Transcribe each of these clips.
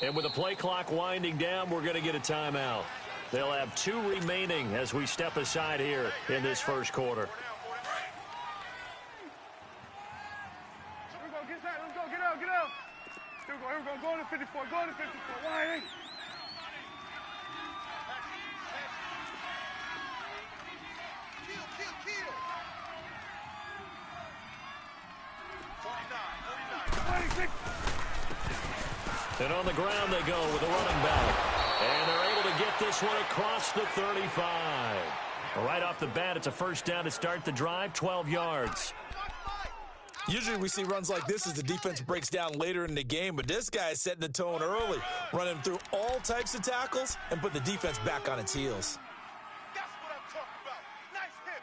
And with the play clock winding down, we're going to get a timeout. They'll have 2 remaining as we step aside here in this first quarter. Get out. Here we go. Go to 54. Why? Kill. 49. And on the ground they go with a running back. And they're able to get this one across the 35. Right off the bat, it's a first down to start the drive, 12 yards. Usually we see runs like this as the defense breaks down later in the game, but this guy is setting the tone early, running through all types of tackles and put the defense back on its heels. That's what I'm talking about. Nice hit,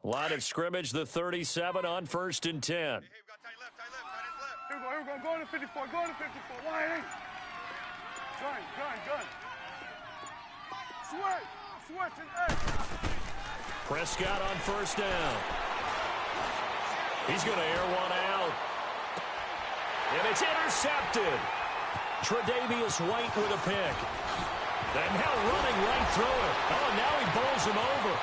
boy. Line of scrimmage, the 37 on 1st and 10. Hey, we got tight left. Here we go. Go to 54. Why? Gun. Switch and edge. Prescott on first down. He's going to air one out. And it's intercepted. Tre'Davious White with a pick. And now running right through it. Oh, now he bowls him over.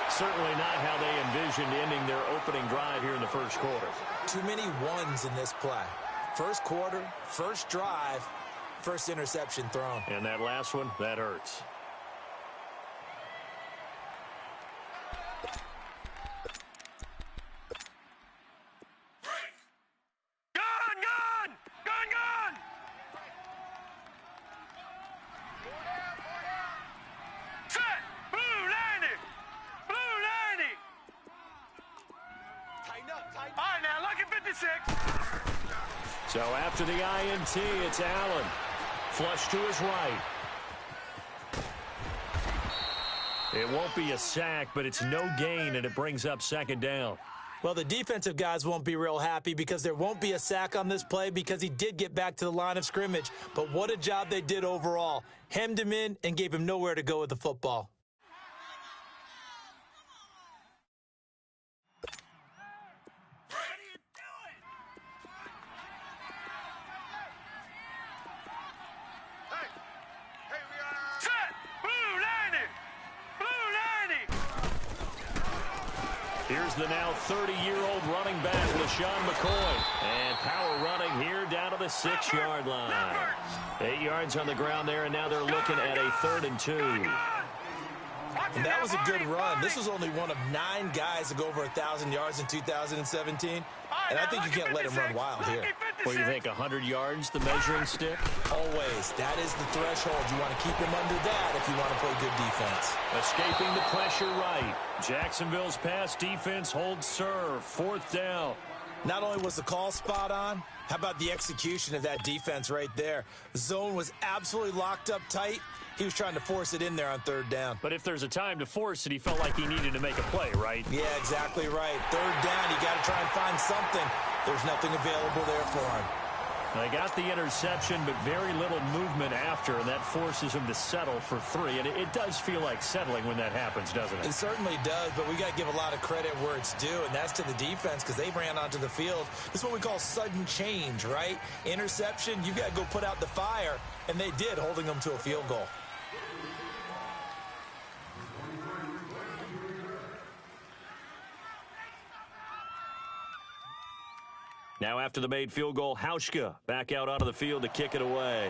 Certainly not how they envisioned ending their opening drive here in the first quarter. Too many ones in this play. First quarter, first drive, first interception thrown. And that last one, that hurts. Gun! Set! Blue landing! Tighten up. All right, now, look at 56. So after the INT, it's Allen. Flush to his right. It won't be a sack, but it's no gain, and it brings up second down. Well, the defensive guys won't be real happy because there won't be a sack on this play because he did get back to the line of scrimmage. But what a job they did overall. Hemmed him in and gave him nowhere to go with the football. Here's the now 30-year-old running back, LaShawn McCoy. And power running here down to the 6-yard line. 8 yards on the ground there, and now they're looking at a 3rd and 2. And that was a good run. This was only one of 9 guys to go over 1,000 yards in 2017. And I think you can't let him run wild here. What do you think, 100 yards, the measuring stick? Always. That is the threshold. You want to keep him under that if you want to play good defense. Escaping the pressure right. Jacksonville's pass defense holds serve. 4th down. Not only was the call spot on, how about the execution of that defense right there? The zone was absolutely locked up tight. He was trying to force it in there on 3rd down. But if there's a time to force it, he felt like he needed to make a play, right? Yeah, exactly right. 3rd down, you got to try and find something. There's nothing available there for him. They got the interception, but very little movement after, and that forces him to settle for 3. And it does feel like settling when that happens, doesn't it? It certainly does, but we got to give a lot of credit where it's due, and that's to the defense because they ran onto the field. This is what we call sudden change, right? Interception, you got to go put out the fire, and they did, holding them to a field goal. Now after the made field goal, Hauschka back out onto the field to kick it away.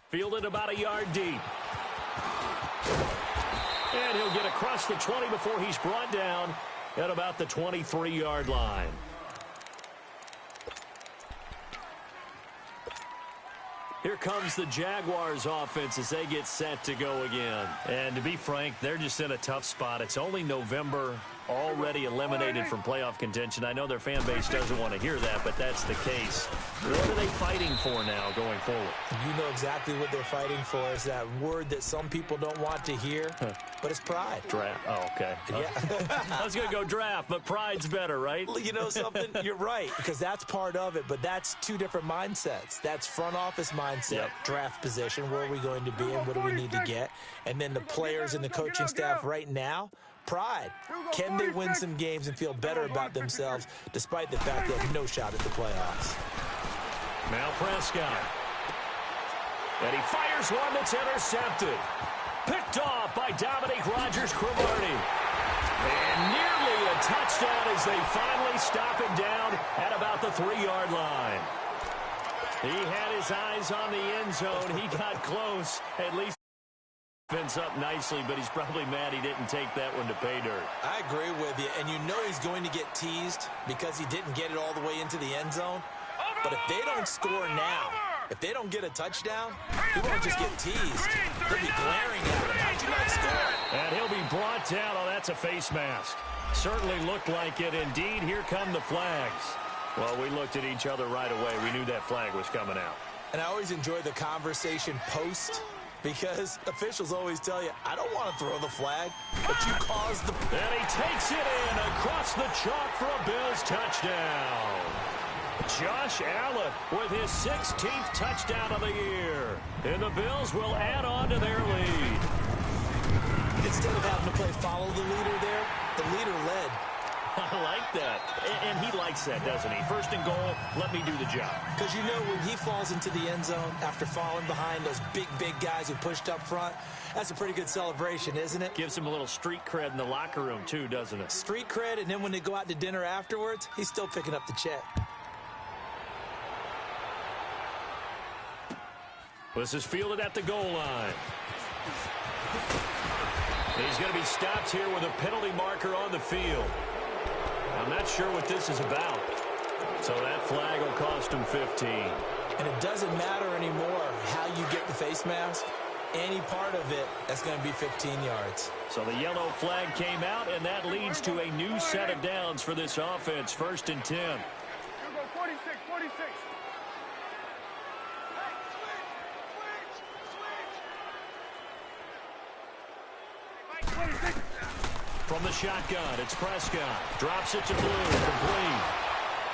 Fielded about a yard deep. And he'll get across the 20 before he's brought down at about the 23-yard line. Here comes the Jaguars offense as they get set to go again. And to be frank, they're just in a tough spot. It's only November. already eliminated from playoff contention. I know their fan base doesn't want to hear that, but that's the case. What are they fighting for now going forward? You know exactly what they're fighting for. Is that word that some people don't want to hear, but it's pride. Draft. Oh, okay. Yeah. I was going to go draft, but pride's better, right? You know something? You're right, because that's part of it, but that's two different mindsets. That's front office mindset, draft position, where are we going to be and what do we need to get? And then the players and the coaching staff right now, pride. Can they win some games and feel better about themselves despite the fact they have no shot at the playoffs? Now Prescott. And he fires one that's intercepted. Picked off by Dominique Rodgers-Cromartie. And nearly a touchdown as they finally stop him down at about the 3-yard line. He had his eyes on the end zone. He got close. At least defense up nicely, but he's probably mad he didn't take that one to pay dirt. I agree with you, and you know he's going to get teased because he didn't get it all the way into the end zone. But if they don't score now, if they don't get a touchdown, he won't just get teased. They'll be glaring at him. How'd you not score? And he'll be brought down. Oh, that's a face mask. Certainly looked like it. Indeed, here come the flags. Well, we looked at each other right away. We knew that flag was coming out. And I always enjoy the conversation post because officials always tell you, I don't want to throw the flag, but you caused the... And he takes it in across the chalk for a Bills touchdown. Josh Allen with his 16th touchdown of the year. And the Bills will add on to their lead. Instead of having to play follow the leader there, the leader led. I like that. And he likes that, doesn't he? First and goal, let me do the job. Because you know when he falls into the end zone after falling behind those big guys who pushed up front, that's a pretty good celebration, isn't it? Gives him a little street cred in the locker room, too, doesn't it? Street cred, and then when they go out to dinner afterwards, he's still picking up the check. This is fielded at the goal line. He's going to be stopped here with a penalty marker on the field. I'm not sure what this is about. So that flag will cost him 15. And it doesn't matter anymore how you get the face mask. Any part of it, that's going to be 15 yards. So the yellow flag came out, and that leads to a new set of downs for this offense. 1st and 10. Here we go, 46, 46. From the shotgun, it's Prescott. Drops it to Blue, complete.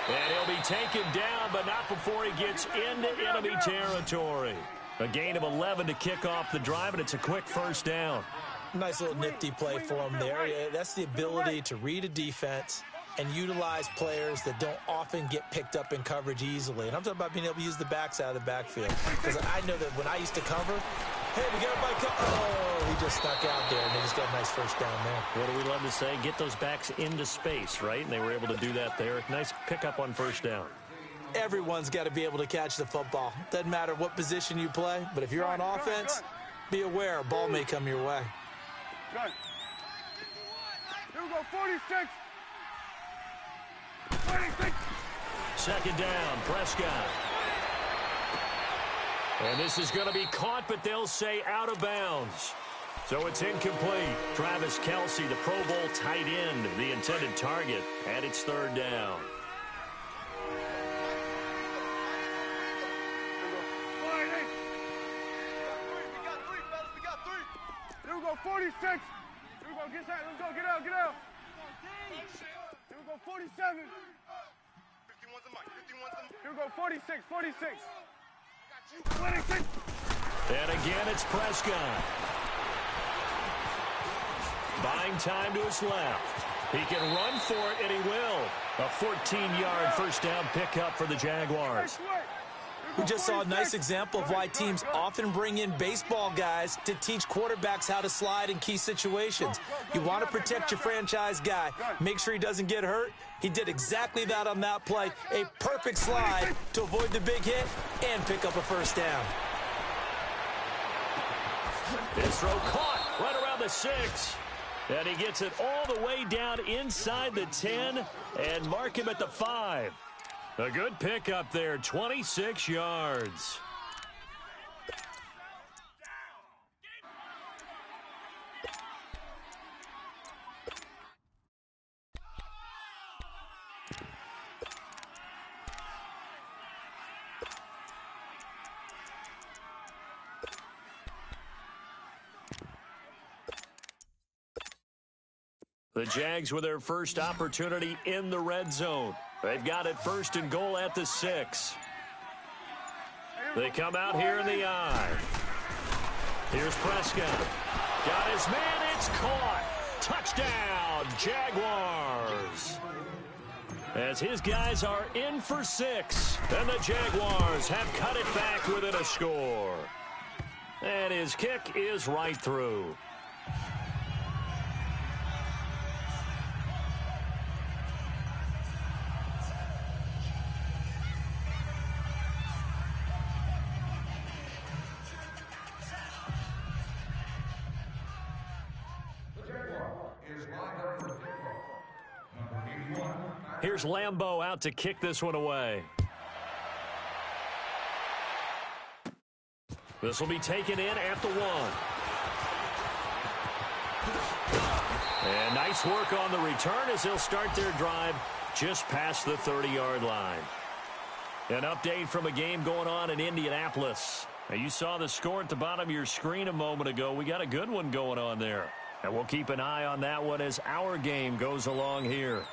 And he'll be taken down, but not before he gets into enemy territory. A gain of 11 to kick off the drive, and it's a quick first down. Nice little nifty play for him there. That's the ability to read a defense and utilize players that don't often get picked up in coverage easily. And I'm talking about being able to use the backs out of the backfield. Because I know that when I used to cover, hey, we got everybody cover. Oh, he just stuck out there, and they just got a nice first down there. What do we love to say? Get those backs into space, right? And they were able to do that there. Nice pickup on first down. Everyone's got to be able to catch the football. Doesn't matter what position you play, but if you're on offense, be aware a ball may come your way. Good. Here we go, 46. 26. Second down, Prescott. And this is going to be caught, but they'll say out of bounds. So it's incomplete. Travis Kelce, the Pro Bowl tight end, the intended target, and it's 3rd down. Here we go, 46. Here we go, get that. Let's go, get out, get out. Here we go, 47. 51's the mic, 51's the mic. Here we go, 46, 46. 26. And again, it's Prescott. Buying time to his left. He can run for it, and he will. A 14-yard first down pickup for the Jaguars. We just saw a nice example of why teams often bring in baseball guys to teach quarterbacks how to slide in key situations. You want to protect your franchise guy. Make sure he doesn't get hurt. He did exactly that on that play. A perfect slide to avoid the big hit and pick up a first down. This throw caught right around the 6. And he gets it all the way down inside the 10 and mark him at the 5. A good pickup there, 26 yards. The Jags with their first opportunity in the red zone. They've got it 1st and goal at the 6. They come out here in the I. Here's Prescott. Got his man. It's caught. Touchdown, Jaguars. As his guys are in for 6. And the Jaguars have cut it back within a score. And his kick is right through. Here's Lambeau out to kick this one away. This will be taken in at the 1. And nice work on the return as they'll start their drive just past the 30-yard line. An update from a game going on in Indianapolis. Now, you saw the score at the bottom of your screen a moment ago. We got a good one going on there. And we'll keep an eye on that one as our game goes along here.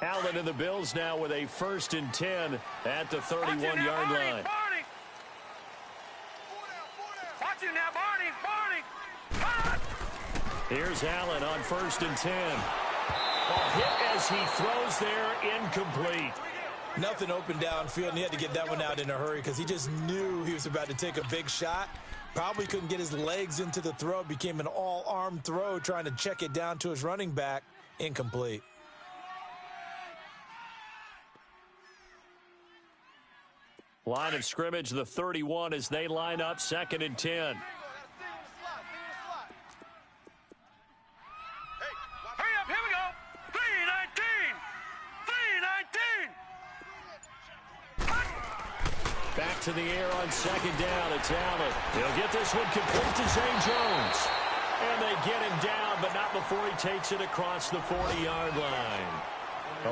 Allen and the Bills now with a 1st and 10 at the 31-yard line. Watch it now, Barney. Here's Allen on 1st and 10. Ball hit as he throws there, incomplete. Nothing open downfield, and he had to get that one out in a hurry because he just knew he was about to take a big shot. Probably couldn't get his legs into the throw. Became an all-arm throw trying to check it down to his running back. Incomplete. Line of scrimmage, the 31 as they line up 2nd and 10. Hurry up, here we go. 3-19. Back to the air on 2nd down. It's Allen. He'll get this one complete to Zay Jones. And they get him down, but not before he takes it across the 40-yard line.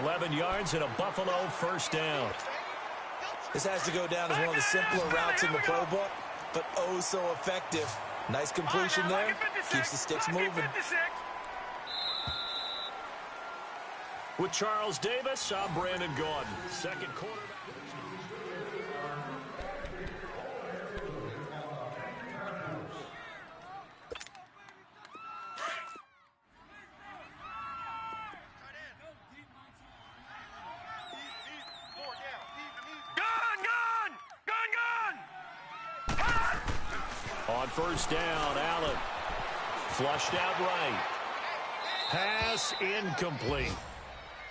11 yards and a Buffalo 1st down. This has to go down as one of the simpler routes in the playbook, but oh so effective. Nice completion there. Keeps the sticks moving. With Charles Davis, I'm Brandon Gordon. Second quarter. On 1st down, Allen flushed out right. Pass incomplete.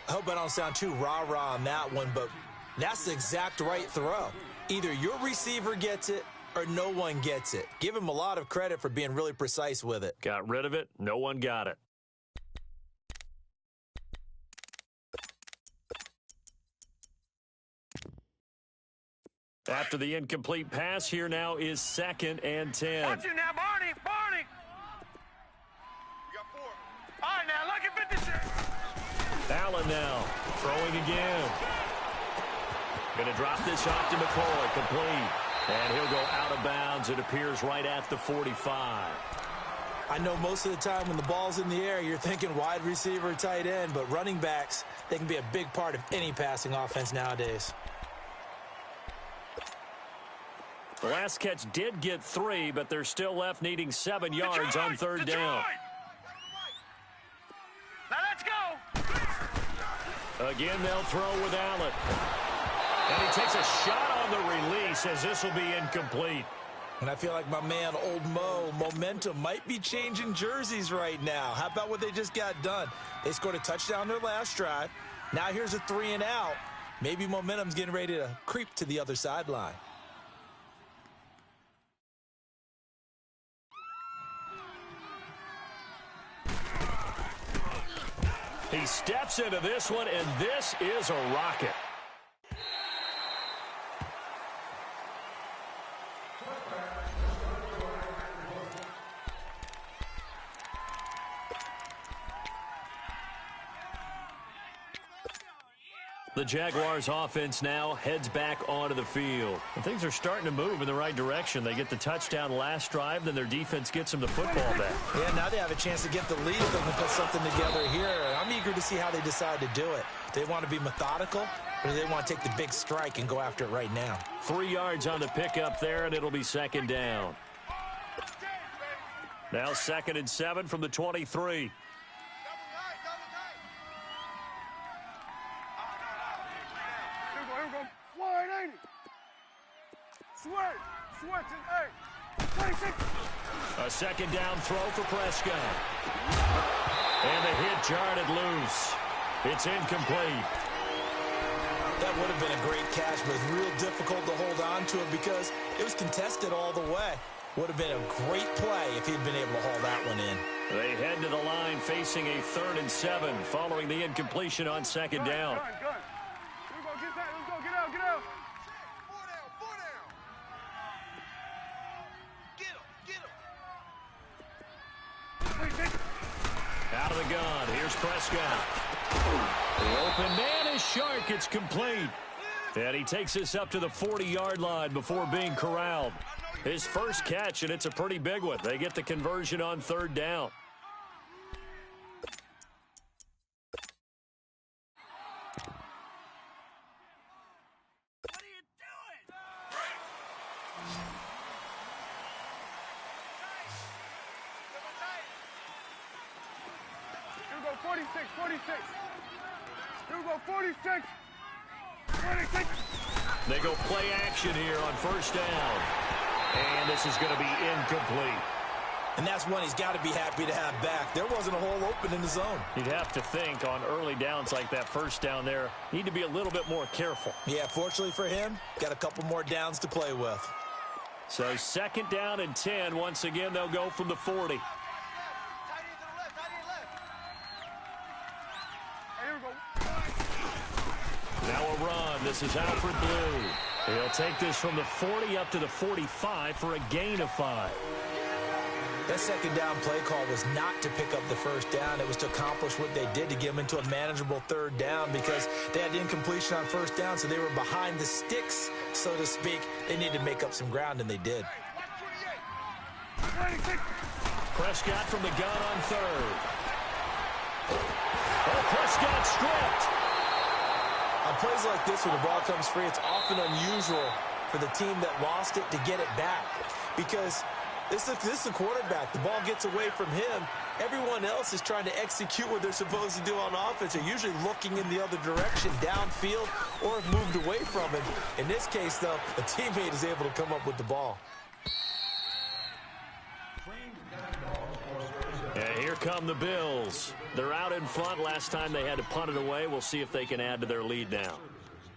I hope I don't sound too rah-rah on that one, but that's the exact right throw. Either your receiver gets it or no one gets it. Give him a lot of credit for being really precise with it. Got rid of it. No one got it. After the incomplete pass, here now is 2nd and 10. Watch it now, Barney. You got 4. All right, now, look at 56. Allen now throwing again. Going to drop this off to McCoy, complete. And he'll go out of bounds. It appears right at the 45. I know most of the time when the ball's in the air, you're thinking wide receiver, tight end, but running backs, they can be a big part of any passing offense nowadays. The last catch did get 3, but they're still left needing 7 yards on 3rd down. Now let's go. Again, they'll throw with Allen. And he takes a shot on the release as this will be incomplete. And I feel like my man, Old Mo, momentum might be changing jerseys right now. How about what they just got done? They scored a touchdown their last drive. Now here's a 3 and out. Maybe momentum's getting ready to creep to the other sideline. He steps into this one, and this is a rocket. The Jaguars offense now heads back onto the field. And things are starting to move in the right direction. They get the touchdown last drive, then their defense gets them the football back. Yeah, now they have a chance to get the lead if they can put something together here. I'm eager to see how they decide to do it. Do they want to be methodical, or do they want to take the big strike and go after it right now? 3 yards on the pickup there, and it'll be second down. Now 2nd and 7 from the 23. Switch it, 26. A second down throw for Prescott. And the hit jarred it loose. It's incomplete. That would have been a great catch, but it's real difficult to hold on to it because it was contested all the way. Would have been a great play if he'd been able to haul that one in. They head to the line facing a 3rd and 7 following the incompletion on second down. Here we go, get that, let's go, get out, get out. Out of the gun. Here's Prescott. The open man is Shark. It's complete. And he takes us up to the 40-yard line before being corralled. His first catch, and it's a pretty big one. They get the conversion on 3rd down. What are you doing? 46, 46. Here we go, 46. 46. They go play action here on 1st down. And this is going to be incomplete. And that's one he's got to be happy to have back. There wasn't a hole open in the zone. You'd have to think on early downs like that 1st down there, need to be a little bit more careful. Yeah, fortunately for him, got a couple more downs to play with. So 2nd down and 10. Once again, they'll go from the 40. Now a run. This is Alfred Blue. He'll take this from the 40 up to the 45 for a gain of 5. That 2nd down play call was not to pick up the 1st down. It was to accomplish what they did to get them into a manageable 3rd down because they had incompletion on 1st down, so they were behind the sticks, so to speak. They needed to make up some ground, and they did. Prescott from the gun on 3rd. Oh, Prescott stripped. On plays like this where the ball comes free, it's often unusual for the team that lost it to get it back because this is the quarterback. The ball gets away from him. Everyone else is trying to execute what they're supposed to do on offense. They're usually looking in the other direction, downfield, or have moved away from him. In this case, though, a teammate is able to come up with the ball. And here come the Bills. They're out in front. Last time they had to punt it away. We'll see if they can add to their lead now.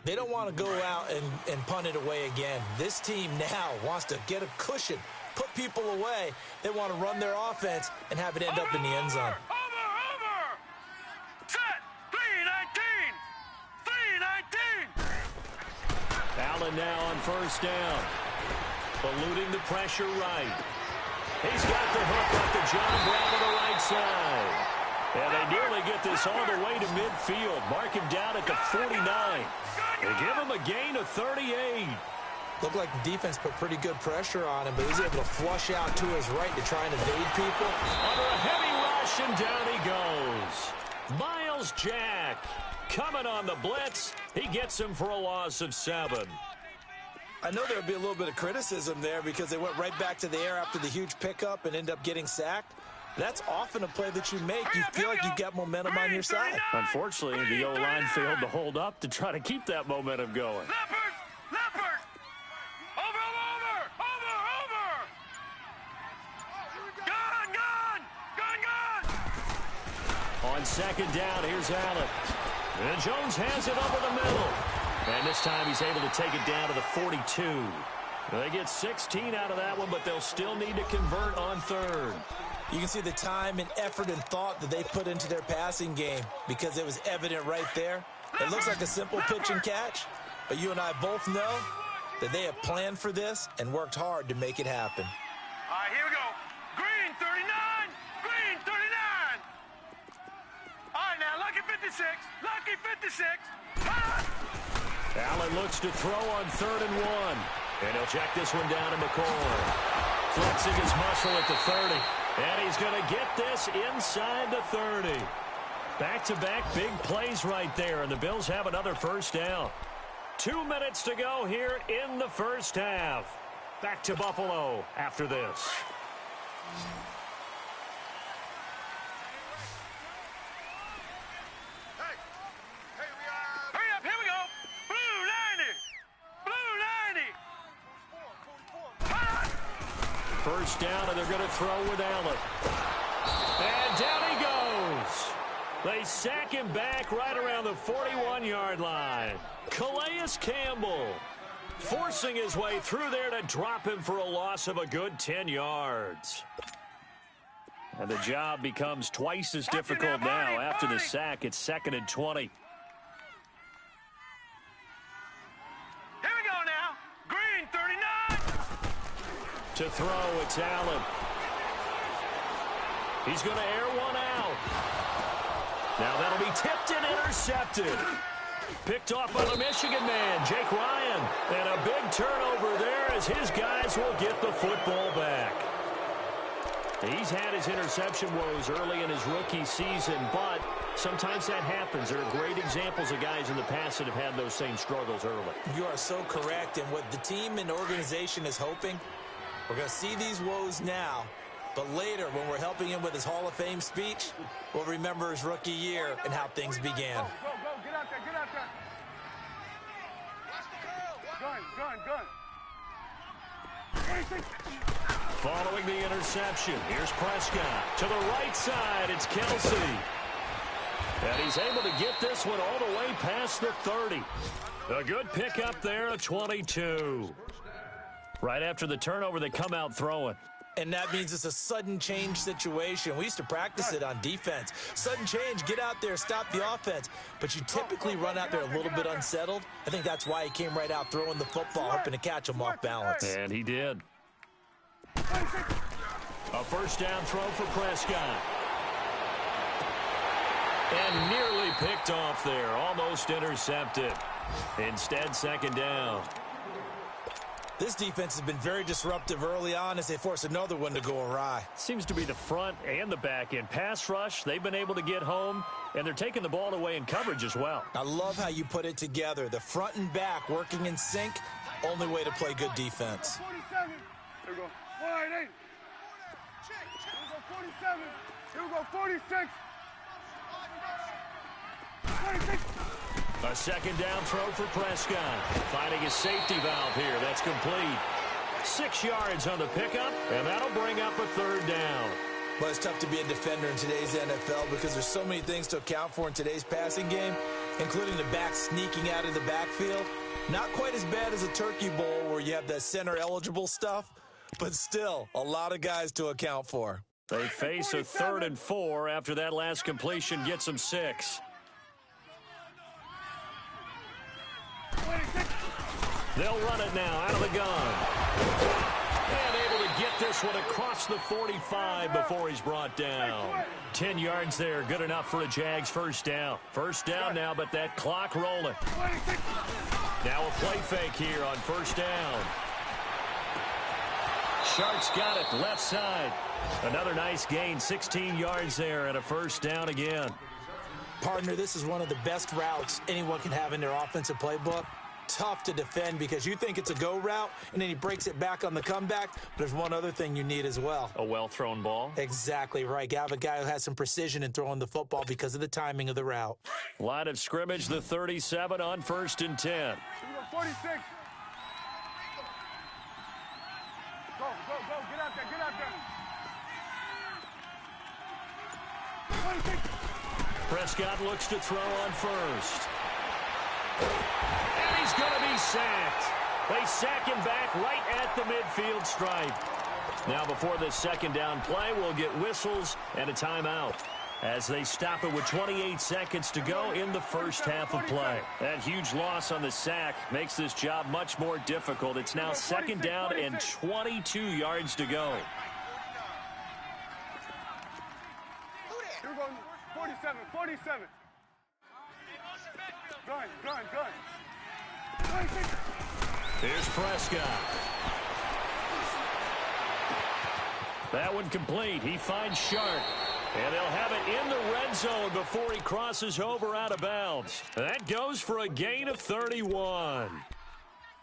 They don't want to go out and punt it away again. This team now wants to get a cushion, put people away. They want to run their offense and have it end up in the end zone. Over! Set! 3-19! Allen now on 1st down. Eluding the pressure right. He's got the hook up to John Brown to the right side. And they nearly get this all the way to midfield. Mark him down at the 49. They give him a gain of 38. Looked like the defense put pretty good pressure on him, but he's able to flush out to his right to try and evade people. Under a heavy rush, and down he goes. Miles Jack coming on the blitz. He gets him for a loss of 7. I know there would be a little bit of criticism there because they went right back to the air after the huge pickup and end up getting sacked. That's often a play that you make. You feel like you've got momentum on your side. Unfortunately, the O-line failed to hold up to try to keep that momentum going. Leopard! Over! Gun! On 2nd down, here's Allen. And Jones has it over the middle. And this time he's able to take it down to the 42. They get 16 out of that one, but they'll still need to convert on 3rd. You can see the time and effort and thought that they put into their passing game because it was evident right there. It looks like a simple pitch and catch, but you and I both know that they have planned for this and worked hard to make it happen. All right, here we go. Green 39! Green 39! All right, now, lucky 56. Lucky 56. Allen looks to throw on 3rd and 1. And he'll check this one down to McCoy. Flexing his muscle at the 30. And he's going to get this inside the 30. Back-to-back big plays right there, and the Bills have another first down. 2 minutes to go here in the first half. Back to Buffalo after this. Hurry up, here we go. Blue 90. Blue 90. First down, and they're going to throw with Allen. And down he goes. They sack him back right around the 41-yard line. Calais Campbell forcing his way through there to drop him for a loss of a good 10 yards. And the job becomes twice as difficult now after the sack. It's 2nd and 20. Here we go now. Green 39. To throw, it's Allen. He's going to air one out. Now that'll be tipped and intercepted. Picked off by the Michigan man, Jake Ryan. And a big turnover there as his guys will get the football back. He's had his interception woes early in his rookie season, but sometimes that happens. There are great examples of guys in the past that have had those same struggles early. You are so correct, and what the team and organization is hoping, we're going to see these woes now, but later when we're helping him with his Hall of Fame speech, we'll remember his rookie year and how things began. Go, get out there, get out there. Gun. 26. Following the interception, here's Prescott. To the right side, it's Kelsey. And he's able to get this one all the way past the 30. A good pickup there, a 22. Right after the turnover, they come out throwing. And that means it's a sudden change situation. We used to practice it on defense. Sudden change, get out there, stop the offense. But you typically run out there a little bit unsettled. I think that's why he came right out throwing the football, hoping to catch him off balance. And he did. A first down throw for Prescott. And nearly picked off there, almost intercepted. Instead, 2nd down. This defense has been very disruptive early on as they force another one to go awry. Seems to be the front and the back end. Pass rush, they've been able to get home, and they're taking the ball away in coverage as well. I love how you put it together. The front and back working in sync, only way to play good defense. 47. Here we go. 188. Here we go, 47. Here we go, 46. 26. A 2nd down throw for Prescott. Finding his safety valve here. That's complete. 6 yards on the pickup, and that'll bring up a 3rd down. But it's tough to be a defender in today's NFL because there's so many things to account for in today's passing game, including the back sneaking out of the backfield. Not quite as bad as a Turkey Bowl where you have that center-eligible stuff, but still a lot of guys to account for. They face a 3rd and 4 after that last completion gets them 6. They'll run it now out of the gun. And able to get this one across the 45 before he's brought down. 10 yards there, good enough for a Jags first down. First down now, but that clock rolling. Now a play fake here on first down. Sharks got it, left side. Another nice gain, 16 yards there, and a first down again. Partner, this is one of the best routes anyone can have in their offensive playbook. Tough to defend because you think it's a go route, and then he breaks it back on the comeback. But there's one other thing you need as well. A well-thrown ball. Exactly right. You have a guy who has some precision in throwing the football because of the timing of the route. Line of scrimmage, the 37 on 1st and 10. Here we go, 46. Go, get out there, get out there. 26. Prescott looks to throw on first. And he's going to be sacked. They sack him back right at the midfield stripe. Now before the 2nd down play, we'll get whistles and a timeout as they stop it with 28 seconds to go in the first half of play. That huge loss on the sack makes this job much more difficult. It's now 2nd down and 22 yards to go. Here we go, 47. Gun. Here's Prescott. That one complete. He finds Sharp. And they'll have it in the red zone before he crosses over out of bounds. That goes for a gain of 31.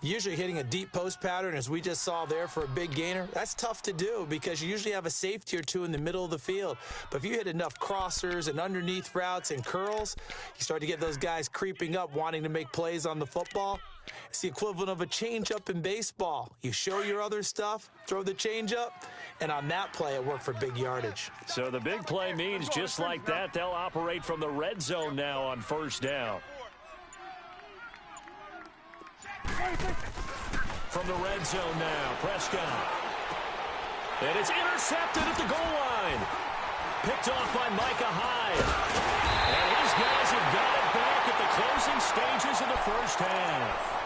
Usually hitting a deep post pattern, as we just saw there, for a big gainer, that's tough to do because you usually have a safety or two in the middle of the field. But if you hit enough crossers and underneath routes and curls, you start to get those guys creeping up wanting to make plays on the football. It's the equivalent of a changeup in baseball. You show your other stuff, throw the changeup, and on that play, it worked for big yardage. So the big play means just like that, they'll operate from the red zone now on first down. From the red zone now, Prescott. And it's intercepted at the goal line. Picked off by Micah Hyde. And his guys have got it back at the closing stages of the first half.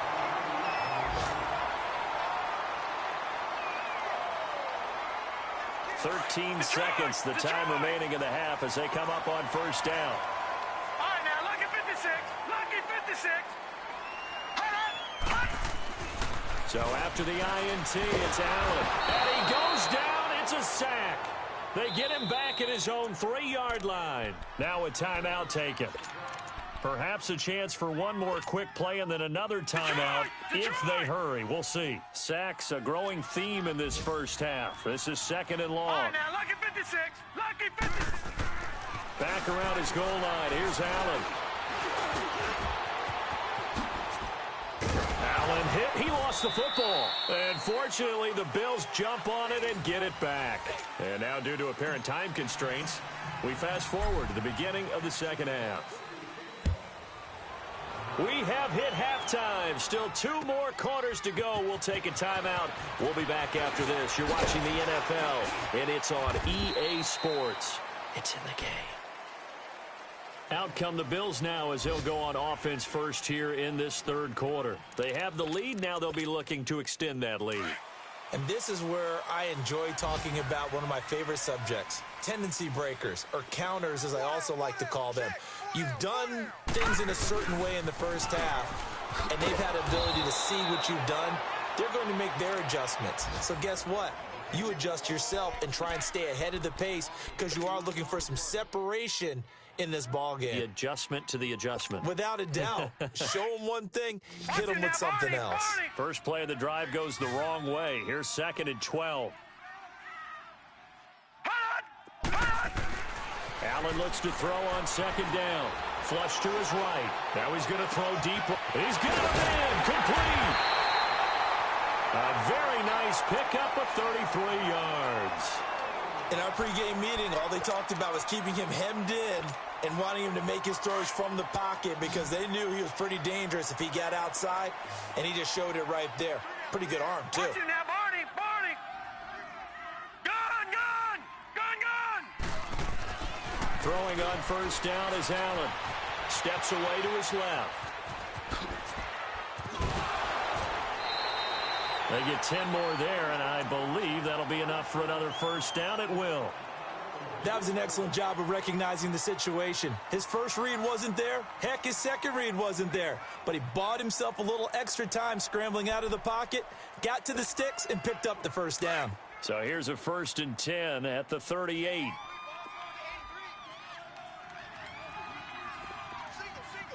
"13 seconds, the time remaining in the half as they come up on first down. All right, now, lucky 56. Lucky 56. So after the INT, it's Allen. And he goes down. It's a sack. They get him back at his own 3-yard line. Now a timeout taken. Perhaps a chance for one more quick play and then another timeout if they hurry. We'll see. Sacks, a growing theme in this first half. This is second and long. All right, now, lucky 56. Lucky 56. Back around his goal line. Here's Allen. Allen hit. He lost the football. And fortunately, the Bills jump on it and get it back. And now, due to apparent time constraints, we fast forward to the beginning of the second half. We have hit halftime. Still 2 more quarters to go. We'll take a timeout. We'll be back after this. You're watching the NFL, and it's on EA Sports. It's in the game. Out come the Bills now as they'll go on offense first here in this third quarter. They have the lead. Now they'll be looking to extend that lead. And this is where I enjoy talking about one of my favorite subjects, tendency breakers, or counters as I also like to call them. You've done things in a certain way in the first half, and they've had the ability to see what you've done. They're going to make their adjustments. So guess what? You adjust yourself and try and stay ahead of the pace because you are looking for some separation in this ball game. The adjustment to the adjustment. Without a doubt. Show them one thing, hit them with something else. First play of the drive goes the wrong way. Here's 2nd and 12. Allen looks to throw on 2nd down. Flush to his right. Now he's going to throw deep. He's got it in. Complete. A very nice pickup of 33 yards. In our pregame meeting, all they talked about was keeping him hemmed in and wanting him to make his throws from the pocket because they knew he was pretty dangerous if he got outside, and he just showed it right there. Pretty good arm, too. Watch it now, Barney. Barney. Gun, gun. Gun, gun. Throwing on first down is Allen. Steps away to his left. They get 10 more there, and I believe that'll be enough for another first down. It will. That was an excellent job of recognizing the situation. His first read wasn't there. Heck, his second read wasn't there. But he bought himself a little extra time scrambling out of the pocket, got to the sticks, and picked up the first down. So here's a 1st and 10 at the 38.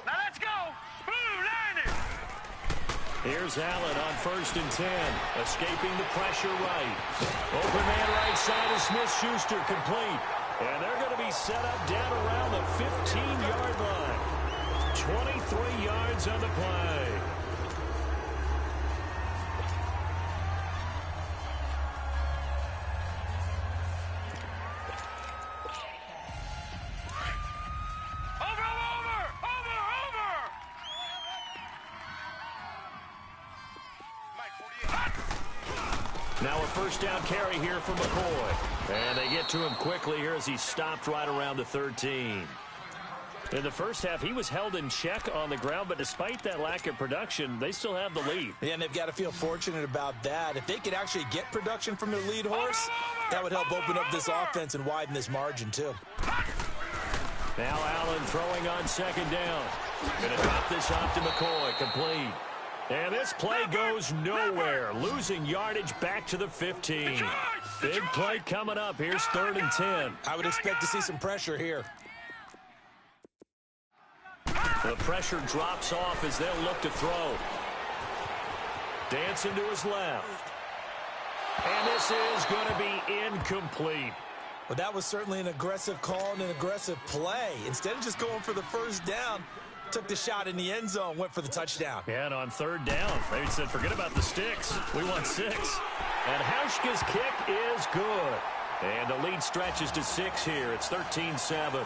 Now let's go. Boom, line it. Here's Allen on 1st and 10. Escaping the pressure right. Open man right side of Smith-Schuster complete. And they're going to be set up down around the 15-yard line. 23 yards on the play. Now a first down carry here for McCoy. And they get to him quickly here as he stopped right around the 13. In the first half, he was held in check on the ground, but despite that lack of production, they still have the lead. Yeah, and they've got to feel fortunate about that. If they could actually get production from their lead horse, that would help open up this offense and widen this margin, too. Now Allen throwing on 2nd down. Going to drop this off to McCoy. Complete. And this play goes nowhere. Losing yardage back to the 15. Big play coming up. Here's 3rd and 10. I would expect to see some pressure here. The pressure drops off as they'll look to throw. Dancing to his left. And this is going to be incomplete. Well, that was certainly an aggressive call and an aggressive play. Instead of just going for the first down, took the shot in the end zone, went for the touchdown. Yeah, and on 3rd down, they said, forget about the sticks. We want 6. And Hauschka's kick is good. And the lead stretches to 6 here. It's 13-7.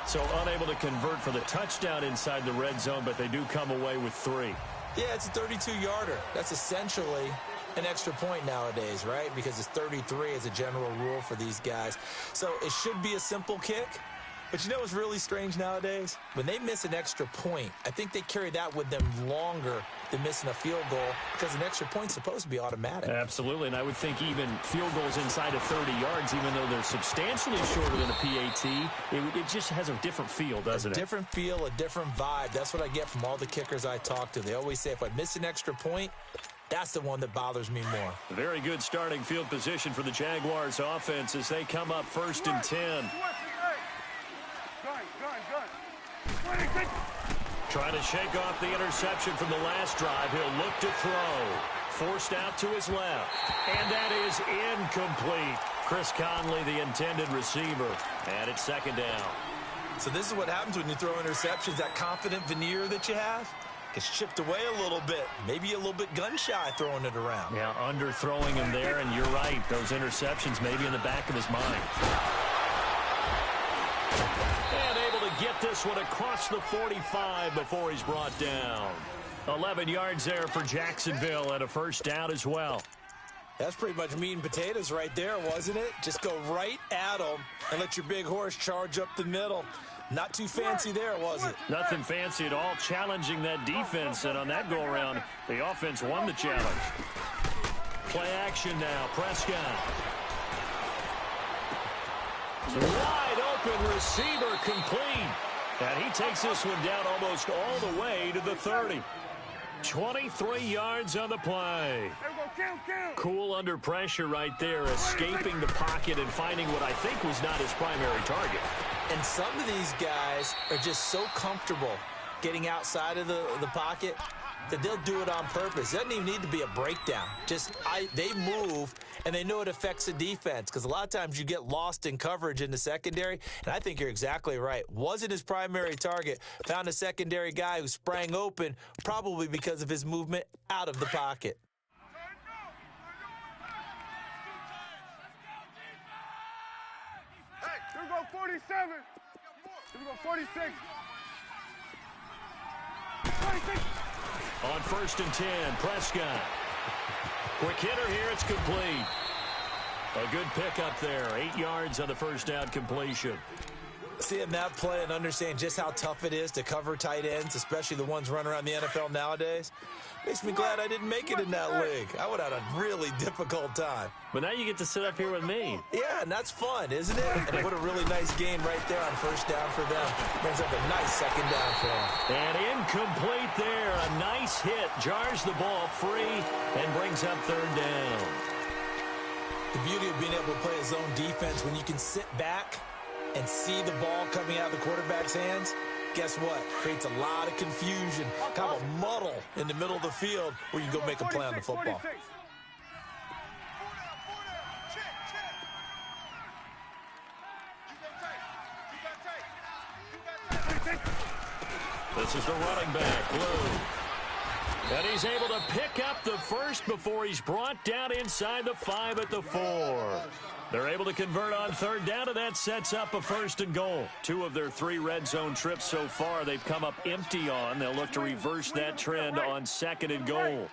So unable to convert for the touchdown inside the red zone, but they do come away with 3. Yeah, it's a 32-yarder. That's essentially an extra point nowadays, right? Because it's 33 as a general rule for these guys. So it should be a simple kick. But you know what's really strange nowadays? When they miss an extra point, I think they carry that with them longer than missing a field goal because an extra point's supposed to be automatic. Absolutely, and I would think even field goals inside of 30 yards, even though they're substantially shorter than a PAT, it just has a different feel, doesn't it? A different feel, a different vibe. That's what I get from all the kickers I talk to. They always say if I miss an extra point, that's the one that bothers me more. Very good starting field position for the Jaguars offense as they come up 1st and 10. Trying to shake off the interception from the last drive. He'll look to throw. Forced out to his left. And that is incomplete. Chris Conley, the intended receiver. And it's 2nd down. So this is what happens when you throw interceptions. That confident veneer that you have gets chipped away a little bit. Maybe a little bit gun-shy throwing it around. Yeah, underthrowing him there, and you're right. Those interceptions may be in the back of his mind. And able to get this one across the 45 before he's brought down. 11 yards there for Jacksonville and a 1st down as well. That's pretty much meat and potatoes right there, wasn't it? Just go right at them and let your big horse charge up the middle. Not too fancy there, was it? Nothing fancy at all, challenging that defense, and on that go-around, the offense won the challenge. Play action now, Prescott. Wide open receiver complete. And he takes this one down almost all the way to the 30. 23 yards on the play. Cool under pressure right there, escaping the pocket and finding what I think was not his primary target. And some of these guys are just so comfortable getting outside of the pocket that they'll do it on purpose. It doesn't even need to be a breakdown. They move, and they know it affects the defense because a lot of times you get lost in coverage in the secondary, and I think you're exactly right. Wasn't his primary target. Found a secondary guy who sprang open, probably because of his movement out of the pocket. Hey, here we go 47. Here we go 46. 46. On 1st and 10, Prescott. Quick hitter here, it's complete. A good pickup there, 8 yards on the 1st down completion. Seeing that play and understand just how tough it is to cover tight ends, especially the ones running around the NFL nowadays, makes me glad I didn't make it in that league. I would have had a really difficult time. But now you get to sit up here with me. Yeah, and that's fun, isn't it? And what a really nice gain right there on 1st down for them. Brings up a nice 2nd down for them. And incomplete there. A nice hit. Jars the ball free and brings up 3rd down. The beauty of being able to play a zone defense when you can sit back and see the ball coming out of the quarterback's hands, guess what? Creates a lot of confusion, kind of a muddle in the middle of the field where you go make a play on the football. 46. This is the running back, Blue. And he's able to pick up the 1st before he's brought down inside the 5 at the 4. They're able to convert on 3rd down, and that sets up a 1st and goal. 2 of their 3 red zone trips so far they've come up empty on. They'll look to reverse that trend on 2nd and goal.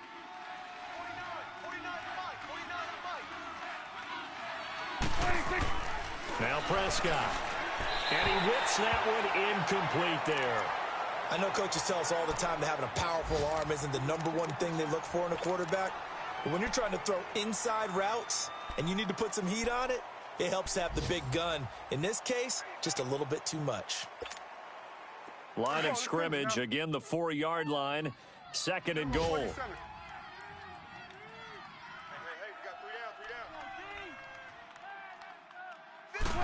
Now Prescott. And he whips that one incomplete there. I know coaches tell us all the time that having a powerful arm isn't the #1 thing they look for in a quarterback. But when you're trying to throw inside routes and you need to put some heat on it, it helps to have the big gun. In this case, just a little bit too much. Line of scrimmage, again the 4-yard line. Second and goal. 47. Hey, we got three down.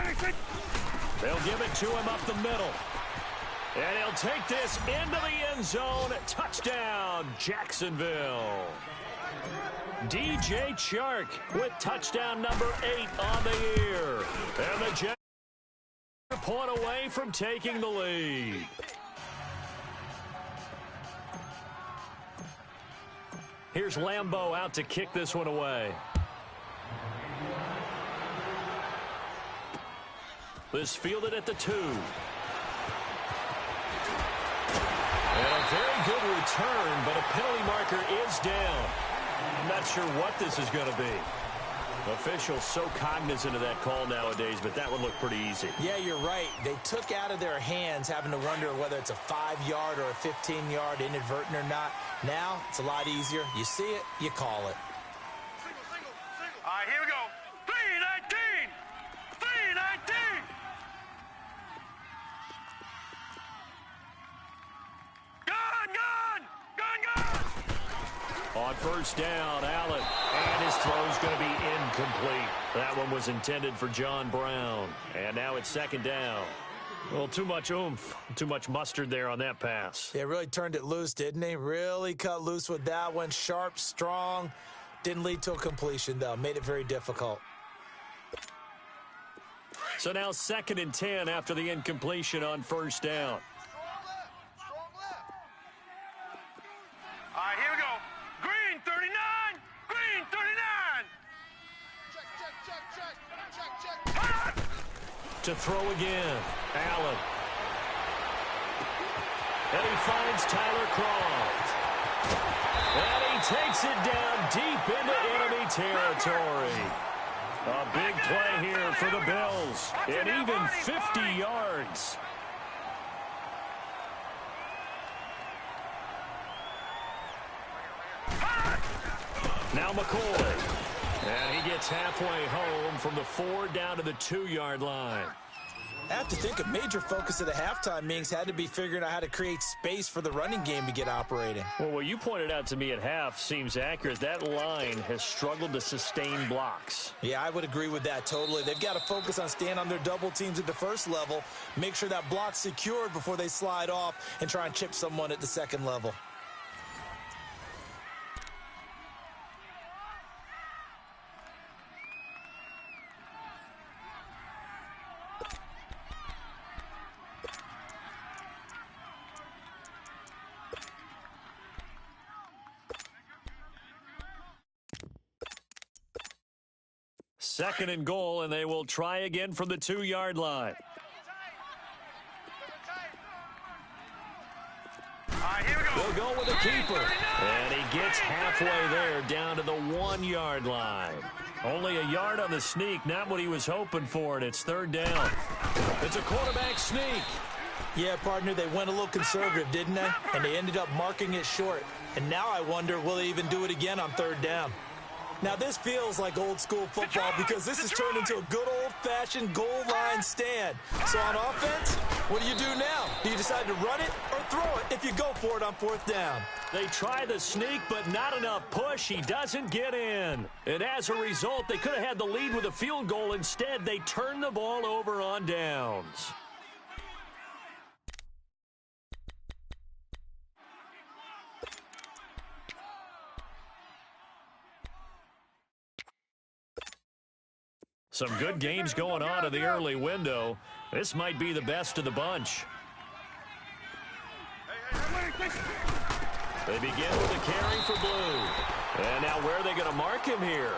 26. They'll give it to him up the middle. And he'll take this into the end zone. Touchdown, Jacksonville. DJ Chark with touchdown number 8 on the year. And the Jaguars are a point away from taking the lead. Here's Lambeau out to kick this one away. This fielded at the 2. And a very good return, but a penalty marker is down. I'm not sure what this is going to be. Officials so cognizant of that call nowadays, but that would look pretty easy. Yeah, you're right. They took out of their hands having to wonder whether it's a 5-yard or a 15-yard inadvertent or not. Now, it's a lot easier. You see it, you call it. All right, here we go. 319. 319. On first down, Allen, and his throw's going to be incomplete. That one was intended for John Brown. And now it's second down. Well, too much oomph, too much mustard there on that pass. Yeah, really turned it loose, didn't he? Really cut loose with that one. Sharp, strong. Didn't lead to a completion, though. Made it very difficult. So now second and 10 after the incompletion on first down. All right, here we go. Green 39. Green 39. Check. To throw again, Allen. And he finds Tyler Croft. And he takes it down deep into enemy territory. A big play here for the Bills. And even 50 yards. Now McCoy. And he gets halfway home from the 4 down to the 2-yard line. I have to think a major focus of the halftime meetings had to be figuring out how to create space for the running game to get operating. Well, what you pointed out to me at half seems accurate. That line has struggled to sustain blocks. Yeah, I would agree with that totally. They've got to focus on staying on their double teams at the first level, make sure that block's secured before they slide off and try and chip someone at the second level. Second and goal, and they will try again from the 2-yard line. All right, here we go. They'll go with the keeper. And he gets halfway there down to the 1-yard line. Only a yard on the sneak, not what he was hoping for, and it's third down. It's a quarterback sneak. Yeah, partner, they went a little conservative, didn't they? And they ended up marking it short. And now I wonder, will they even do it again on third down? Now, this feels like old-school football because this has turned into a good old-fashioned goal line stand. So on offense, what do you do now? Do you decide to run it or throw it if you go for it on fourth down? They try the sneak, but not enough push. He doesn't get in. And as a result, they could have had the lead with a field goal. Instead, they turn the ball over on downs. Some good games going on in the early window. This might be the best of the bunch. They begin with a carry for Blue. And now where are they going to mark him here?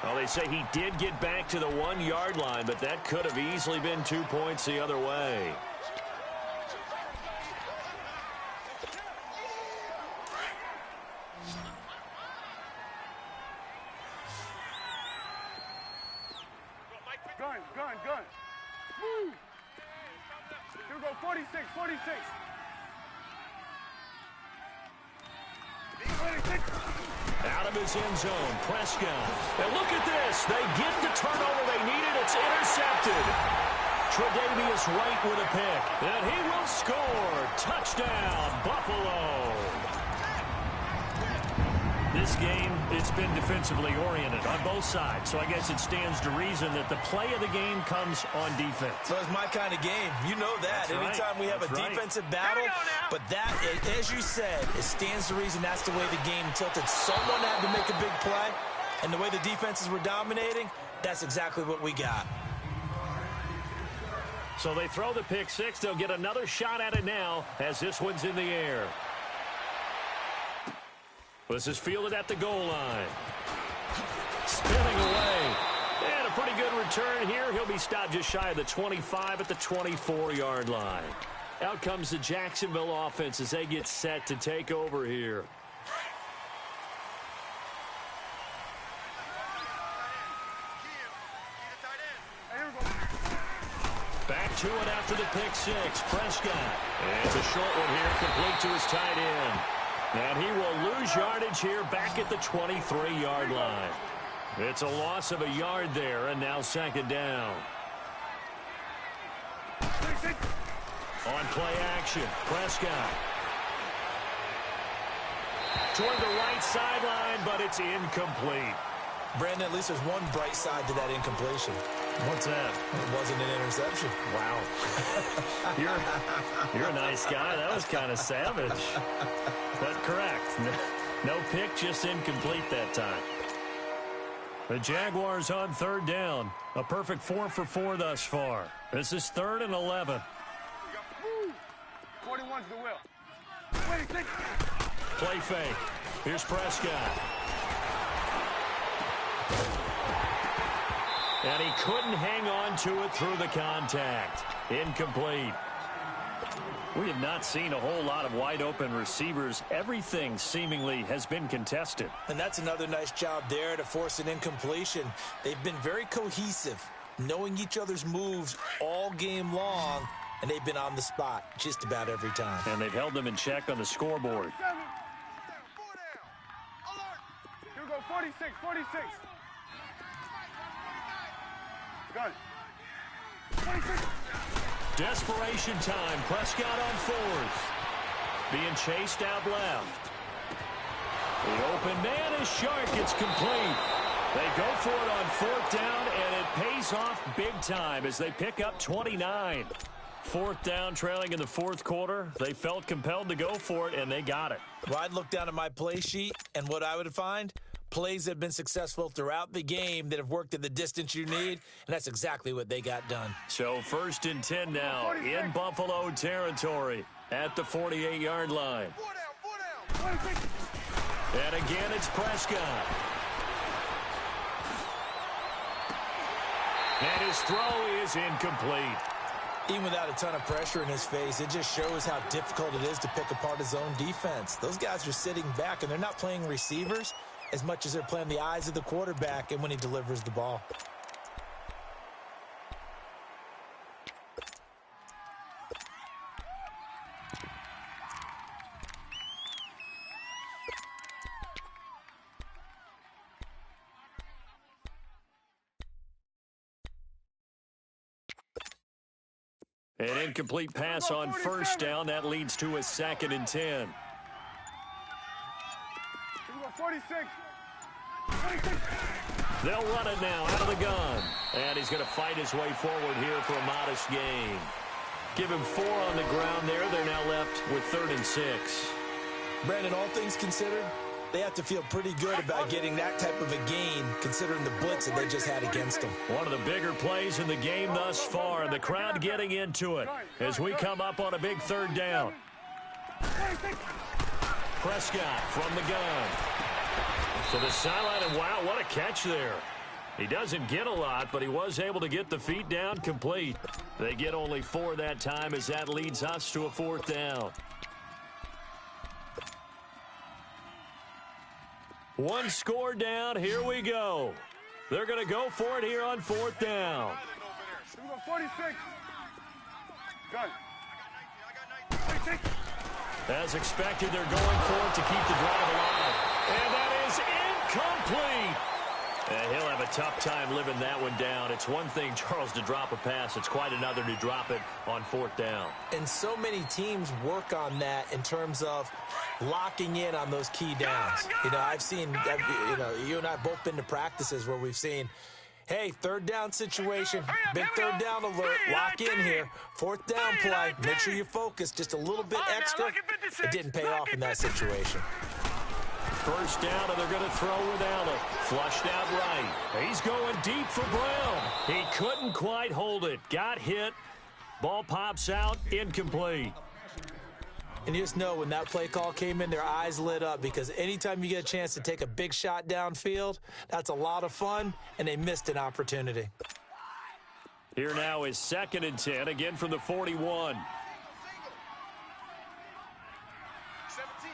Well, they say he did get back to the 1-yard line, but that could have easily been 2 points the other way. Gun. Woo! Here we go, 46. 26. Out of his end zone, Prescott. And look at this. They get the turnover they needed. It's intercepted. Tre'Davious White with a pick. And he will score. Touchdown, Buffalo. This game, it's been defensively oriented on both sides. So I guess it stands to reason that the play of the game comes on defense. So it's my kind of game. You know that. That's Anytime right. we have a defensive battle. But that, as you said, it stands to reason that's the way the game tilted. Someone had to make a big play. And the way the defenses were dominating, that's exactly what we got. So they throw the pick six. They'll get another shot at it now as this one's in the air. This is fielded at the goal line. Spinning away. And a pretty good return here. He'll be stopped just shy of the 25 at the 24-yard line. Out comes the Jacksonville offense as they get set to take over here. Back to it after the pick six. Prescott. And it's a short one here, complete to his tight end. And he will lose yardage here back at the 23-yard line. It's a loss of a yard there, and now second down. On play action, Prescott. Toward the right sideline, but it's incomplete. Brandon, at least there's one bright side to that incompletion. What's that? It wasn't an interception. Wow. You're a nice guy. That was kind of savage. But correct. No pick, just incomplete that time. The Jaguars on third down. A perfect 4 for 4 thus far. This is 3rd and 11. 41's the will. Play fake. Here's Prescott. And he couldn't hang on to it through the contact. Incomplete. We have not seen a whole lot of wide open receivers. Everything seemingly has been contested. And that's another nice job there to force an incompletion. They've been very cohesive, knowing each other's moves all game long, and they've been on the spot just about every time. And they've held them in check on the scoreboard. Here we go, 46, 46. Got it. 46. Desperation time. Prescott on 4th. Being chased out left. The open man is Shark. It's complete. They go for it on 4th down, and it pays off big time as they pick up 29. 4th down, trailing in the 4th quarter. They felt compelled to go for it, and they got it. Well, I'd look down at my play sheet, and what I would find, plays that have been successful throughout the game that have worked at the distance you need, and that's exactly what they got done. So 1st and 10 now in Buffalo territory at the 48-yard line. And again, it's Prescott. And his throw is incomplete. Even without a ton of pressure in his face, it just shows how difficult it is to pick apart his own defense. Those guys are sitting back, and they're not playing receivers as much as they're playing the eyes of the quarterback and when he delivers the ball. An incomplete pass on 1st down. That leads to a 2nd and 10. Here we go, 46. 46. They'll run it now out of the gun. And he's going to fight his way forward here for a modest gain. Give him 4 on the ground there. They're now left with 3rd and 6. Brandon, all things considered, they have to feel pretty good about getting that type of a gain, considering the blitz that they just had against them. One of the bigger plays in the game thus far. The crowd getting into it as we come up on a big 3rd down. Prescott from the gun. To the sideline, and wow, what a catch there. He doesn't get a lot, but he was able to get the feet down complete. They get only 4 that time as that leads us to a 4th down. One score down. Here we go. They're going to go for it here on 4th down. Here we go, 46. Gun. 46. As expected, they're going for it to keep the drive alive. And that is incomplete. And he'll have a tough time living that one down. It's one thing, Charles, to drop a pass. It's quite another to drop it on 4th down. And so many teams work on that in terms of locking in on those key downs. You know, I've seen, you and I have both been to practices where we've seen, hey, 3rd down situation, big 3rd down alert, lock in here. 4th down play, make sure you focus just a little bit extra. It didn't pay off in that situation. 1st down, and they're going to throw with Allen. Flushed out right. He's going deep for Brown. He couldn't quite hold it. Got hit. Ball pops out. Incomplete. And you just know when that play call came in, their eyes lit up, because anytime you get a chance to take a big shot downfield, that's a lot of fun, and they missed an opportunity. Here now is 2nd and 10, again from the 41. 17,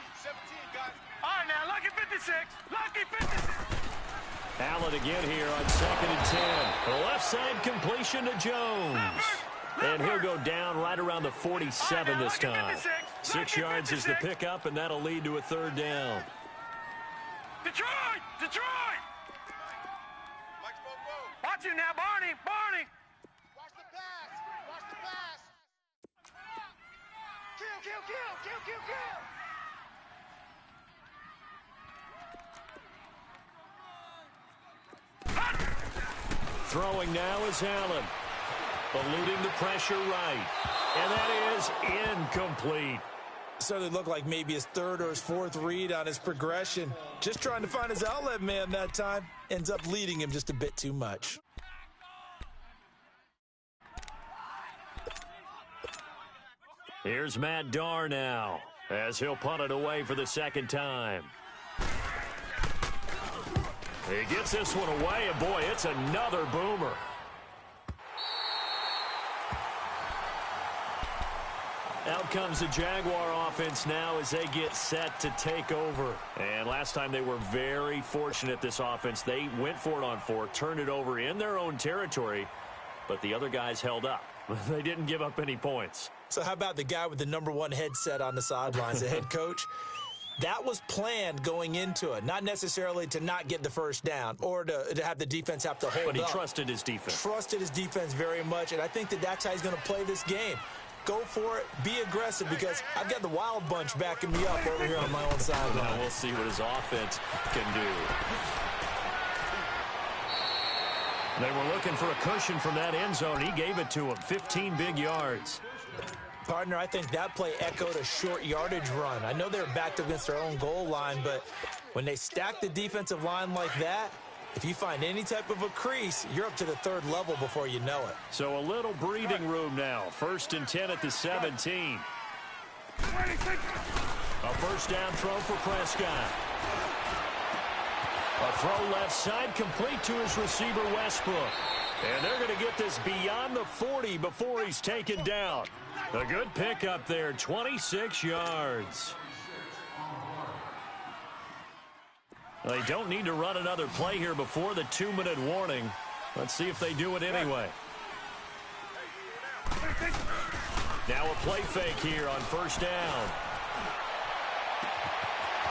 guys. All right, now, lucky 56. Lucky 56. Allen again here on 2nd and 10. The left side completion to Jones. And he'll go down right around the 47 this time. 6 yards is the pickup, and that'll lead to a 3rd down. Detroit! Watch you now, Barney! Watch the pass! Kill! Throwing now is Allen. Eluding the pressure right. And that is incomplete. Certainly looked like maybe his 3rd or his 4th read on his progression. Just trying to find his outlet man that time. Ends up leading him just a bit too much. Here's Matt Darr now, as he'll punt it away for the 2nd time. He gets this one away, and boy, it's another boomer. Out comes the Jaguar offense now as they get set to take over. And last time they were very fortunate, this offense. They went for it on 4, turned it over in their own territory, but the other guys held up. They didn't give up any points. So how about the guy with the #1 headset on the sidelines, the head coach? That was planned going into it, not necessarily to not get the 1st down or to have the defense have to hold up. But he trusted his defense. Trusted his defense very much, and I think that's how he's going to play this game. Go for it, be aggressive, because I've got the Wild Bunch backing me up over here on my own sideline. Now we'll see what his offense can do. They were looking for a cushion from that end zone. He gave it to him, 15 big yards. Partner, I think that play echoed a short yardage run. I know they were backed against their own goal line, but when they stack the defensive line like that, if you find any type of a crease, you're up to the 3rd level before you know it. So a little breathing room now. 1st and 10 at the 17. A 1st down throw for Prescott. A throw left side complete to his receiver, Westbrook. And they're going to get this beyond the 40 before he's taken down. A good pickup there, 26 yards. They don't need to run another play here before the 2-minute warning. Let's see if they do it anyway. Now a play fake here on 1st down.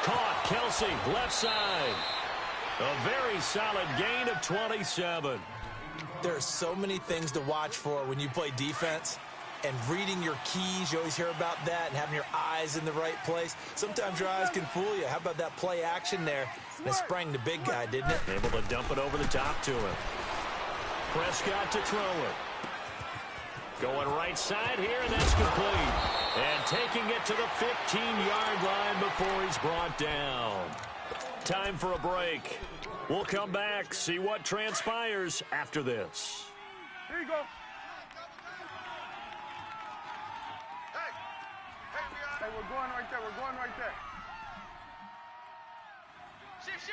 Caught, Kelsey, left side. A very solid gain of 27. There are so many things to watch for when you play defense. And reading your keys, you always hear about that, and having your eyes in the right place. Sometimes your eyes can fool you. How about that play action there? It sprang the big guy, didn't it? Able to dump it over the top to him. Prescott to throw it. Going right side here, and that's complete. And taking it to the 15-yard line before he's brought down. Time for a break. We'll come back, see what transpires after this. Here you go. Hey, we're going right there. We're going right there. Shift.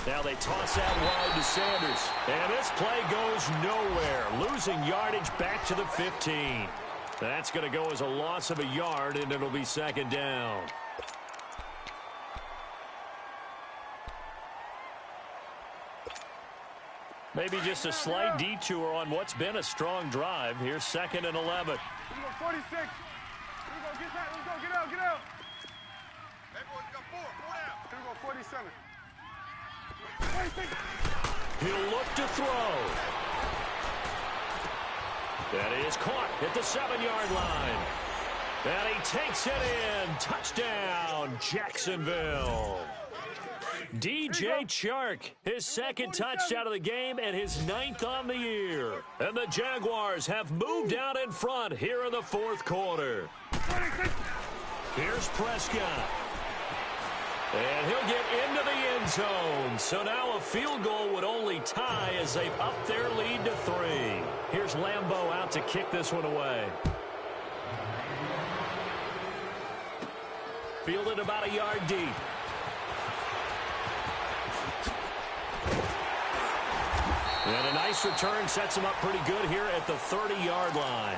Now they toss out wide to Sanders. And this play goes nowhere. Losing yardage back to the 15. That's going to go as a loss of a yard, and it'll be 2nd down. Maybe just a slight detour on what's been a strong drive. Here's 2nd and 11. Here we go, 46. Here we go, get that. Let's go, get out. Everyone got 4 down. Here we go, 47. He'll look to throw. That is caught at the 7-yard line. And he takes it in. Touchdown, Jacksonville. DJ Chark, his second touchdown of the game and his 9th on the year. And the Jaguars have moved out in front here in the fourth quarter. Here's Prescott. And he'll get into the end zone. So now a field goal would only tie as they've upped their lead to 3. Here's Lambeau out to kick this one away. Fielded about a yard deep. And a nice return sets him up pretty good here at the 30-yard line.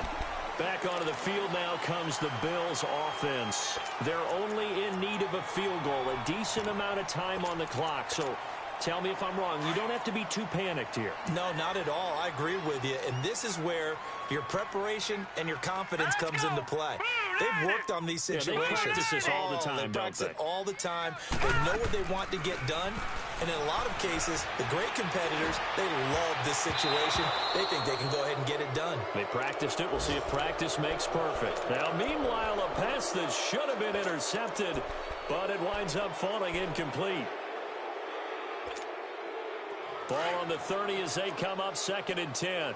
Back onto the field now comes the Bills offense. They're only in need of a field goal, a decent amount of time on the clock. So tell me if I'm wrong. You don't have to be too panicked here. No, not at all. I agree with you. And this is where your preparation and your confidence comes into play. They've worked on these situations. Yeah, they practice this all the time, they practice it all the time. They know what they want to get done. And in a lot of cases, the great competitors, they love this situation. They think they can go ahead and get it done. They practiced it. We'll see if practice makes perfect. Now, meanwhile, a pass that should have been intercepted, but it winds up falling incomplete. Ball on the 30 as they come up 2nd and 10.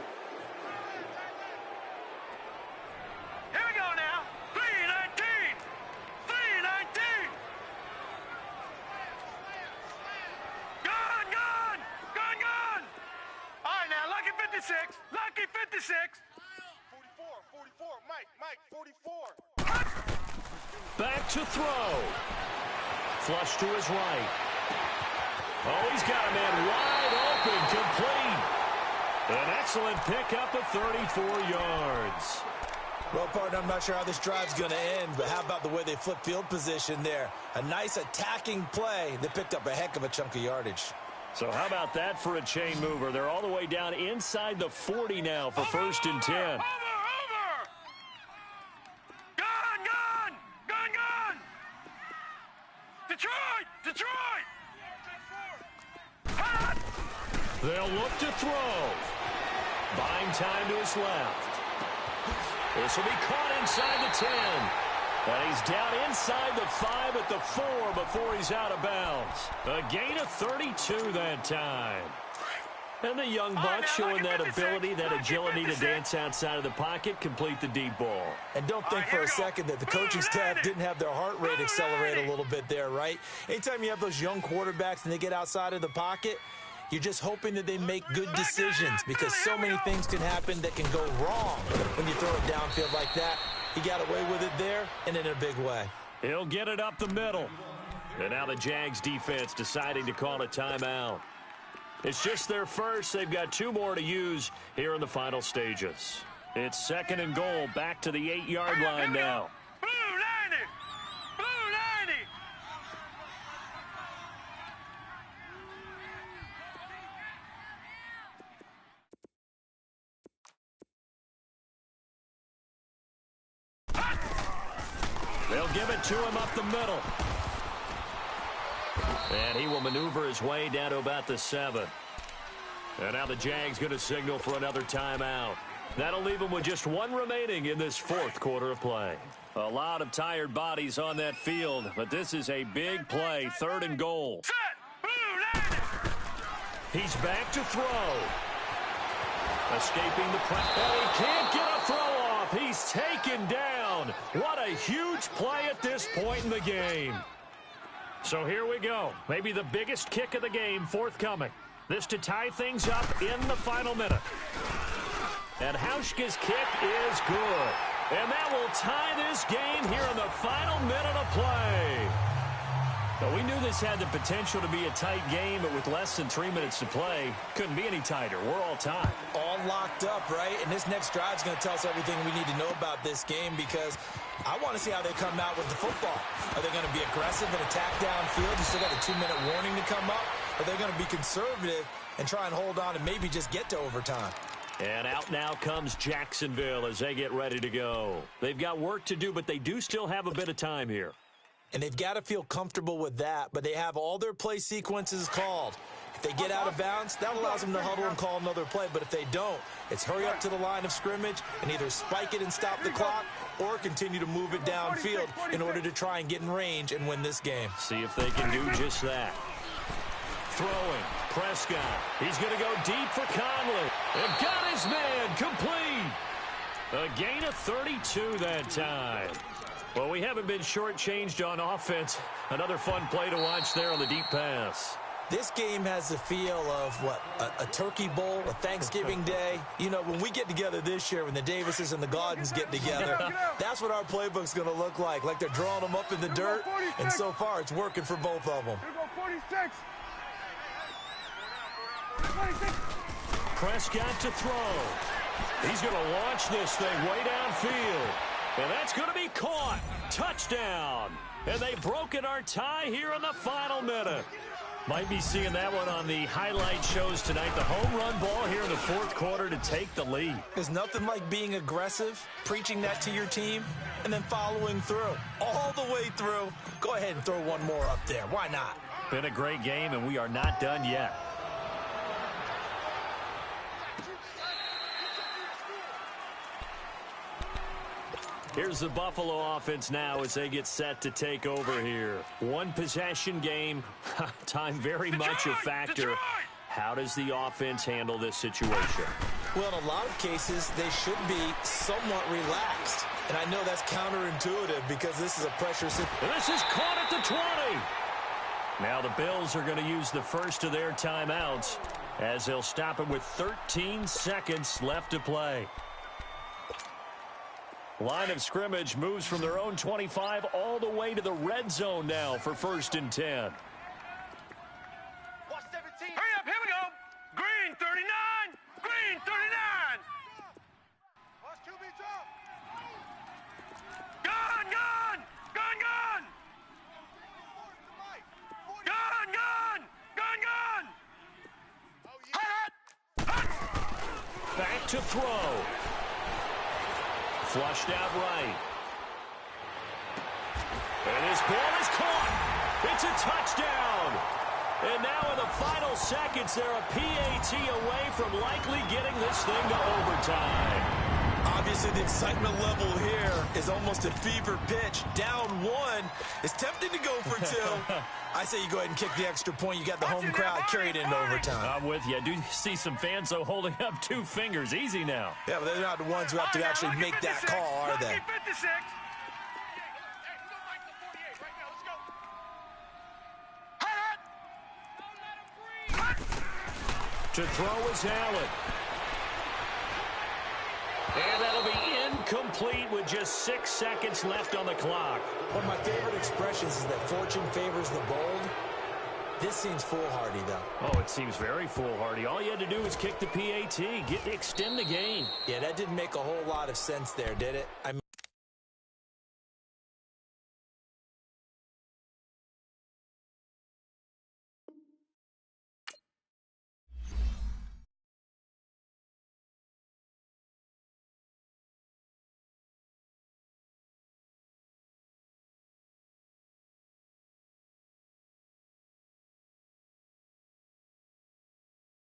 Here we go now. 3-19. 3-19. Gone. All right, now, lucky 56. Lucky 56. 44. Mike, 44. Back to throw. Flush to his right. Oh, he's got a man wide open, complete. An excellent pickup of 34 yards. Well, partner, I'm not sure how this drive's going to end, but how about the way they flip field position there? A nice attacking play that picked up a heck of a chunk of yardage. So how about that for a chain mover? They're all the way down inside the 40 now for 1st and 10. Over. Gone. Detroit. They'll look to throw. Buying time to his left. This will be caught inside the 10. And he's down inside the 5 at the 4 before he's out of bounds. A gain of 32 that time. And the young buck showing that ability, that agility to dance outside of the pocket, complete the deep ball. And don't think for a second that the coaching staff didn't have their heart rate accelerate a little bit there, right? Anytime you have those young quarterbacks and they get outside of the pocket, you're just hoping that they make good decisions because so many things can happen that can go wrong when you throw it downfield like that. He got away with it there and in a big way. He'll get it up the middle. And now the Jags defense deciding to call a timeout. It's just their first. They've got 2 more to use here in the final stages. It's 2nd and goal, back to the 8-yard line now. Blue 90. They'll give it to him up the middle. And he will maneuver his way down to about the 7. And now the Jags going to signal for another timeout. That'll leave them with just 1 remaining in this 4th quarter of play. A lot of tired bodies on that field, but this is a big play, 3rd and goal. Set. Blue 90. He's back to throw. Escaping the pressure. And he can't get a throw off. He's taken down. What a huge play at this point in the game. So here we go. Maybe the biggest kick of the game forthcoming. This to tie things up in the final minute. And Hauschka's kick is good. And that will tie this game here in the final minute of play. But we knew this had the potential to be a tight game, but with less than 3 minutes to play, couldn't be any tighter. We're all tied. All locked up, right? And this next drive is going to tell us everything we need to know about this game because I want to see how they come out with the football. Are they going to be aggressive and attack downfield? You still got a 2-minute warning to come up. Are they going to be conservative and try and hold on and maybe just get to overtime? And out now comes Jacksonville as they get ready to go. They've got work to do, but they do still have a bit of time here. And they've got to feel comfortable with that, but they have all their play sequences called. If They get out of bounds, that allows them to huddle and call another play. But if they don't, it's hurry up to the line of scrimmage and either spike it and stop the clock or continue to move it downfield in order to try and get in range and win this game. See if they can do just that. Throwing, Prescott. He's going to go deep for Conley. And got his man complete. A gain of 32 that time. Well, we haven't been shortchanged on offense. Another fun play to watch there on the deep pass. This game has the feel of, what, a turkey bowl, a Thanksgiving day. You know, when we get together this year, when the Davises and the Gaudens get together, that's what our playbook's going to look like they're drawing them up in the dirt, and so far it's working for both of them. 46. Prescott to throw. He's going to launch this thing way downfield. And that's going to be caught. Touchdown. And they've broken our tie here in the final minute. Might be seeing that one on the highlight shows tonight. The home run ball here in the fourth quarter to take the lead. There's nothing like being aggressive, preaching that to your team, and then following through. All the way through. Go ahead and throw one more up there. Why not? Been a great game, and we are not done yet. Here's the Buffalo offense now as they get set to take over here. One possession game. Time very much a factor. How does the offense handle this situation? Well, in a lot of cases, they should be somewhat relaxed. And I know that's counterintuitive because this is a pressure situation. This is caught at the 20. Now the Bills are going to use the first of their timeouts as they'll stop it with 13 seconds left to play. Line of scrimmage moves from their own 25 all the way to the red zone now for 1st and 10. Hurry up, here we go. Green 39. Green 39. Watch QB drop. Gun, gun. Gun, gun. Gun, gun. Gun, gun. Back to throw. Flushed out right. And his ball is caught. It's a touchdown. And now in the final seconds, they're a PAT away from likely getting this thing to overtime. Obviously, the excitement level here is almost a fever pitch. Down one. It's tempting to go for two. I say you go ahead and kick the extra point. You got the home crowd carried into overtime. I'm with you. I do see some fans, though, holding up 2 fingers. Easy now. Yeah, but they're not the ones who have to actually make that call, are they? 56. To throw is Allen. And that'll be incomplete with just 6 seconds left on the clock. One of my favorite expressions is that fortune favors the bold. This seems foolhardy, though. Oh, it seems very foolhardy. All you had to do was kick the PAT, extend the game. Yeah, that didn't make a whole lot of sense there, did it? I mean